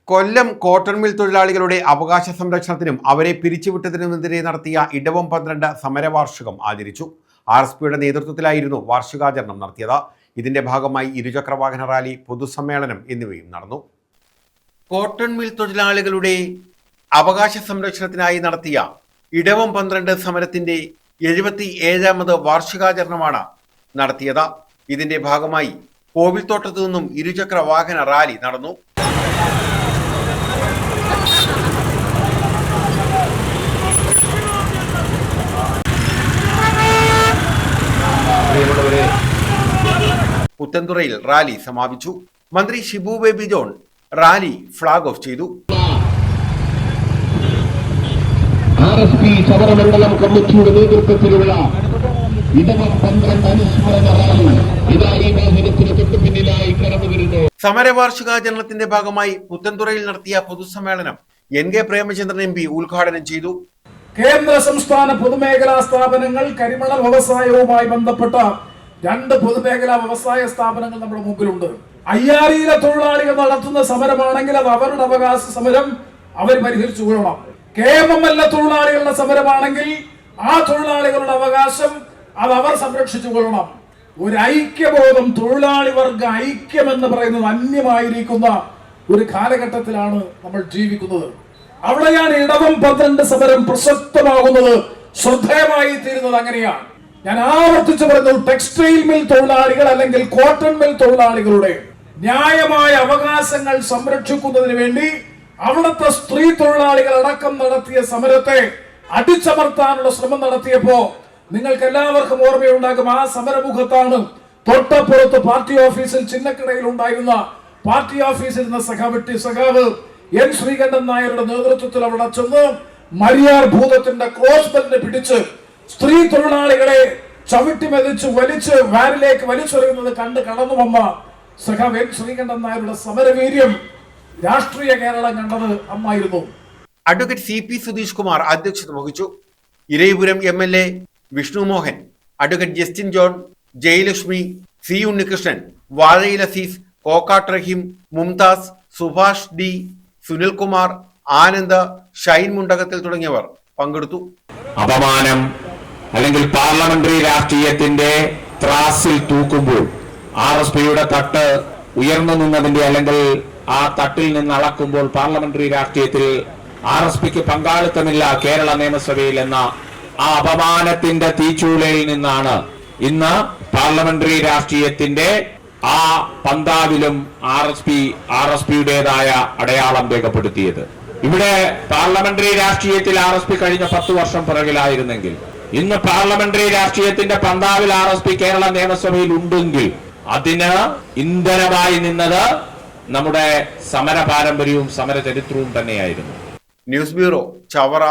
കൊല്ലം cotton mill തൊഴിലാളികളുടെ അവകാശ സംരക്ഷണത്തിനും അവരെ പിരിച്ചുവിട്ടതിനുമെതിരെ നടത്തിയ ഇടവം 12 സമരവാർഷികം ആചരിച്ചു. RSPയുടെ നേതൃത്വത്തിലായിരുന്നു വാർഷികാചരണം നടത്തിയത്. ഇതിന്റെ ഭാഗമായി ഇരുചക്രവാഹന റാലി, പൊതുസമ്മേളനം എന്നിവയും നടന്നു. കോട്ടൺ മിൽ തൊഴിലാളികളുടെ അവകാശ സംരക്ഷണത്തിനായി നടത്തിയ ഇടവം 12 സമരത്തിന്റെ 77ാമത് വാർഷികാചരണമാണ് നടത്തിയത്. ഇതിന്റെ ഭാഗമായി കോവിൽത്തോട്ടത്തു നിന്നും ഇരുചക്ര വാഹന റാലി നടന്നു. പുത്തൻതുറയിൽ റാലി സമാപിച്ചു. മന്ത്രി Shibu baby John rally flag off ചെയ്തു. RSP സമരമണ്ഡലം കമ്മിറ്റിയുടെ നേതൃത്വത്തിലുള്ള ഇടവം 12 അനുസ്മരണ റാലി ഇതാ ഈ വാഹനത്തിന് തൊട്ടു പിന്നിലായി കടന്നു വരുന്നു. സമരവാർഷികാചരണത്തിന്റെ ഭാഗമായി പുത്തൻതുറയിൽ നടത്തിയ പൊതുസമ്മേളനം NK പ്രേമചന്ദ്രൻ MP ഉദ്ഘാടനം ചെയ്തു. കേന്ദ്ര സംസ്ഥാന പൊതുമേഖലാ സ്ഥാപനങ്ങൾ കരിമണൽ വ്യവസായവുമായി ബന്ധപ്പെട്ട 2 പൊതുമേഖലാ വ്യവസായ സ്ഥാപനങ്ങൾ നമ്മുടെ മുമ്പിലുണ്ട്. അയ്യായിരം തൊഴിലാളികൾ നടത്തുന്ന സമരമാണെങ്കിൽ അത് അവരുടെ അവകാശ സമരം അവർ പരിഹരിച്ചു കൊള്ളണം. KMML തൊഴിലാളികളുടെ സമരമാണെങ്കിൽ ആ തൊഴിലാളികളുടെ അവകാശം അത് അവർ സംരക്ഷിച്ചു കൊള്ളണം. ഒരു ഐക്യബോധം, തൊഴിലാളി വർഗ ഐക്യം എന്ന് പറയുന്നത് അന്യമായിരിക്കുന്ന ഒരു കാലഘട്ടത്തിലാണ് നമ്മൾ ജീവിക്കുന്നത്. അവിടെയാണ് ഇടവം 12 സമരം പ്രസക്തമാകുന്നത്, ശ്രദ്ധേയമായി തീരുന്നത്. അങ്ങനെയാണ് ഞാൻ ആവർത്തിച്ചു പറയുന്നത്. ടെക്സ്റ്റൈൽ മിൽ തൊഴിലാളികൾ അല്ലെങ്കിൽ കോട്ടൺ മിൽ തൊഴിലാളികളുടെ ന്യായമായ അവകാശങ്ങൾ സംരക്ഷിക്കുന്നതിന് വേണ്ടി അവിടുത്തെ സ്ത്രീ തൊഴിലാളികൾ അടക്കം നടത്തിയ സമരത്തെ അടിച്ചമർത്താനുള്ള ശ്രമം നടത്തിയപ്പോ നിങ്ങൾക്ക് എല്ലാവർക്കും ഓർമ്മയുണ്ടാകും. ആ സമരമുഖത്താണ് തൊട്ടപ്പുറത്ത് പാർട്ടി ഓഫീസിൽ ചിന്നക്കടയിൽ ഉണ്ടായിരുന്ന പാർട്ടി ഓഫീസിൽ നിന്ന് സഖാവ് N. ശ്രീകണ്ഠൻ നായരുടെ നേതൃത്വത്തിൽ അവിടെ ചെന്ന് മരിയാർ ഭൂതത്തിന്റെ ക്രോസ് ബെൽറ്റ് പിടിച്ച് സ്ത്രീ തൊഴിലാളികളെ ചവിട്ടി മെതിച്ച് വലിച്ച് വാനിലേക്ക് വലിച്ചെറിയുന്നത് കണ്ട് കടന്നു വന്ന സഖാവ് N. ശ്രീകണ്ഠൻ നായരുടെ സമരവീര്യം രാഷ്ട്രീയ കേരളം കണ്ടത് അമ്മായിരുന്നു. അഡ്വക്കേറ്റ് CP സുധീഷ് കുമാർ അധ്യക്ഷത വഹിച്ചു. Eravipuram MLA Vishnu Mohan, advocate Justin John, Jayalakshmi, C. Unnikrishnan, Vazhayil Azeez, Kokkat റഹീം, മുംതാസ്, സുഭാഷ് D, സുനിൽകുമാർ, ആനന്ദ്, ഷൈൻ മുണ്ടകത്തിൽ തുടങ്ങിയവർ പങ്കെടുത്തു. അപമാനം അല്ലെങ്കിൽ പാർലമെന്ററി രാഷ്ട്രീയത്തിന്റെ ത്രാസിൽ തൂക്കുമ്പോൾ RSPയുടെ തട്ട് ഉയർന്നു നിന്നതിന്റെ അല്ലെങ്കിൽ ആ തട്ടിൽ നിന്ന് അളക്കുമ്പോൾ പാർലമെന്ററി രാഷ്ട്രീയത്തിൽ RSPക്ക് പങ്കാളിത്തമില്ല കേരള നിയമസഭയിൽ എന്ന ആ അപമാനത്തിന്റെ തീച്ചൂളയിൽ നിന്നാണ് ഇന്ന് പാർലമെന്ററി രാഷ്ട്രീയത്തിന്റെ ആ പന്താവിലും RSPയുടേതായ അടയാളം രേഖപ്പെടുത്തിയത്. ഇവിടെ പാർലമെന്ററി രാഷ്ട്രീയത്തിൽ RSP കഴിഞ്ഞ 10 വർഷം പിറകിലായിരുന്നെങ്കിൽ ഇന്ന് പാർലമെന്ററി രാഷ്ട്രീയത്തിന്റെ പന്താവിൽ RSP കേരള നിയമസഭയിൽ ഉണ്ടെങ്കിൽ അതിന് ഇന്ധനമായി നിന്നത് നമ്മുടെ സമര പാരമ്പര്യവും സമര ചരിത്രവും തന്നെയായിരുന്നു. News bureau, Chavara.